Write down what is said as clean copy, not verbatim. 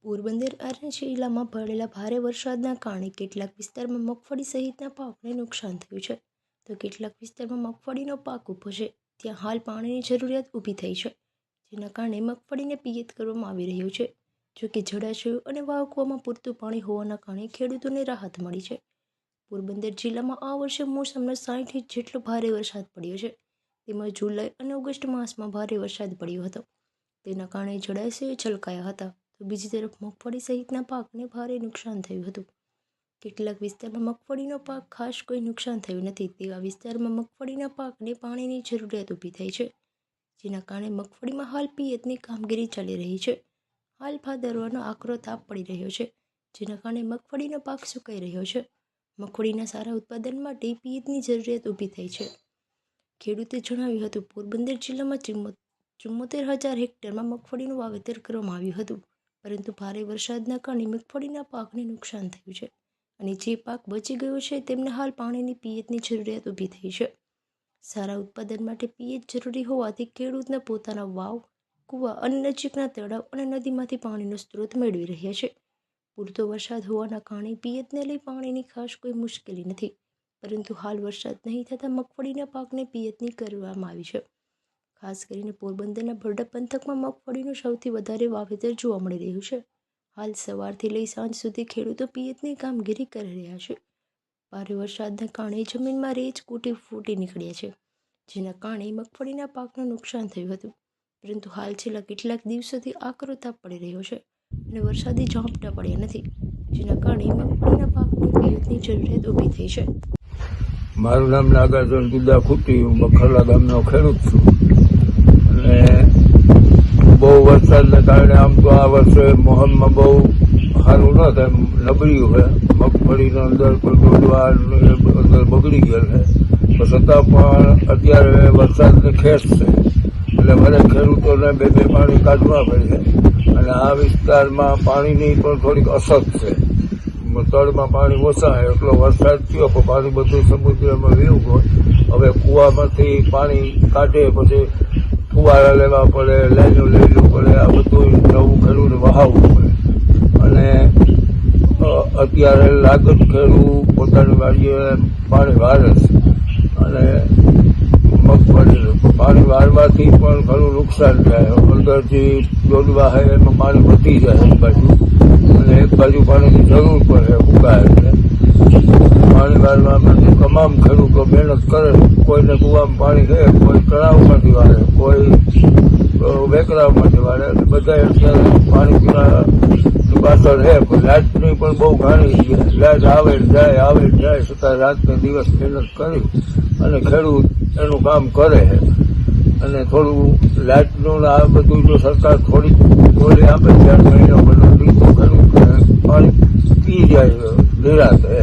પોરબંદર અને જિલ્લામાં પડેલા ભારે વરસાદના કારણે કેટલાક વિસ્તારમાં મગફળી સહિતના પાકને નુકસાન થયું છે, તો કેટલાક વિસ્તારમાં મગફળીનો પાક ઊભો છે ત્યાં હાલ પાણીની જરૂરિયાત ઊભી થઈ છે, જેના કારણે મગફળીને પિયત કરવામાં આવી રહ્યું છે. જોકે જળાશયો અને વાવકુવામાં પૂરતું પાણી હોવાના કારણે ખેડૂતોને રાહત મળી છે. પોરબંદર જિલ્લામાં આ વર્ષે મોસમનો 60 ઇંચ જેટલો ભારે વરસાદ પડ્યો છે, તેમાં જુલાઈ અને ઓગસ્ટ માસમાં ભારે વરસાદ પડ્યો હતો. તેના કારણે જળાશયો છલકાયા હતા, તો બીજી તરફ મગફળી સહિતના પાકને ભારે નુકસાન થયું હતું. કેટલાક વિસ્તારમાં મગફળીનો પાક ખાસ કોઈ નુકસાન થયું નથી, તેવા વિસ્તારમાં મગફળીના પાકને પાણીની જરૂરિયાત ઊભી થઈ છે, જેના કારણે મગફળીમાં હાલ પિયતની કામગીરી ચાલી રહી છે. હાલ ભાદરવાનો આકરો તાપ પડી રહ્યો છે, જેના કારણે મગફળીનો પાક સુકાઈ રહ્યો છે. મગફળીના સારા ઉત્પાદન માટે પિયતની જરૂરિયાત ઊભી થઈ છે. ખેડૂતે જણાવ્યું હતું, પોરબંદર જિલ્લામાં 74,000 હેક્ટરમાં મગફળીનું વાવેતર કરવામાં આવ્યું હતું, પરંતુ ભારે વરસાદના કારણે મગફળીના પાકને નુકસાન થયું છે અને જે પાક બચી ગયો છે તેમને હાલ પાણીની પિયતની જરૂરિયાત ઊભી થઈ છે. સારા ઉત્પાદન માટે પિયત જરૂરી હોવાથી ખેડૂતના પોતાના વાવ, કૂવા અને નજીકના તળાવ અને નદીમાંથી પાણીનો સ્ત્રોત મેળવી રહ્યા છે. પૂરતો વરસાદ હોવાના કારણે પિયતને લઈ પાણીની ખાસ કોઈ મુશ્કેલી નથી, પરંતુ હાલ વરસાદ નહીં થતાં મગફળીના પાકને પિયતની કરવામાં આવી છે. ખાસ કરીને પોરબંદરના બરડા પંથકમાં મગફળીનું સૌથી વધારે વાવેતર જોવા મળી રહ્યું છે. હાલ સવારથી લઈ સાંજ સુધી ખેડૂતો પિયતની કામગીરી કરી રહ્યા છે. ભારે વરસાદના કારણે જમીનમાં રેત ફૂટી નીકળ્યા છે, જેના કારણે મગફળીના પાકનું નુકસાન થયું હતું, પરંતુ હાલ છેલ્લા કેટલાક દિવસોથી આકરો તાપ પડી રહ્યો છે અને વરસાદી ઝાપટા પડ્યા નથી, જેના કારણે મગફળીના પાકની પિયતની જરૂરિયાત ઊભી થઈ છે. મારું નામ નાગાર્જુન દુદા ખૂટી, હું બખરલા ગામનો ખેડૂત છું અને બહુ વરસાદને કારણે આમ તો આ વર્ષે મોહનમાં બહુ સારું ન થાય, નબળ્યું છે. મગફળીનો અંદર કોઈ ડોડવા અંદર બગડી ગયેલ છે, તો છતાં પણ અત્યારે વરસાદની ખેસ છે એટલે મને ખેડૂતોને બે પાણી કાઢવા પડે છે અને આ વિસ્તારમાં પાણીની પણ થોડીક અછત છે. તળમાં પાણી ઓછા હોય, એટલો વરસાદ થયો પણ પાણી બધું સમુદ્રમાં વયું હોય. હવે કૂવામાંથી પાણી કાઢે, પછી ફુવારા લેવા પડે, લાઈનો લેવું પડે, આ બધું નવું ખેડૂત વહાવવું પડે અને અત્યારે લાગત ખેડૂત પોતાની વાડીએ પાણી વારે છે અને મગફળી પાણી વારવાથી પણ ઘણું નુકસાન થાય. અંદરથી દોડવા હોય એમાં પાણી વધી જાય એક બાજુ અને એક બાજુ પાણીની જરૂર પડે ઉગાય એટલે પાણી વારવા માટે તમામ ખેડૂતો મહેનત કરે. કોઈને કૂવામાં પાણી છે, કોઈ તળાવમાંથી વાળે, કોઈ વેકરાવમાંથી વાળે, બધા અત્યારે પાણી પીવા પાછળ છે. પણ લાઇટની પણ બહુ ઘણી લાઇટ આવે જાય આવે જાય, છતાં રાતને દિવસ મહેનત કરી અને ખેડૂત એનું કામ કરે છે અને થોડું લાઇટનું આ બધું જો સરકાર થોડીક ગોળી આપે 4 મહિનો બધું ખેડૂત પાણી પી જાય નિરાતે.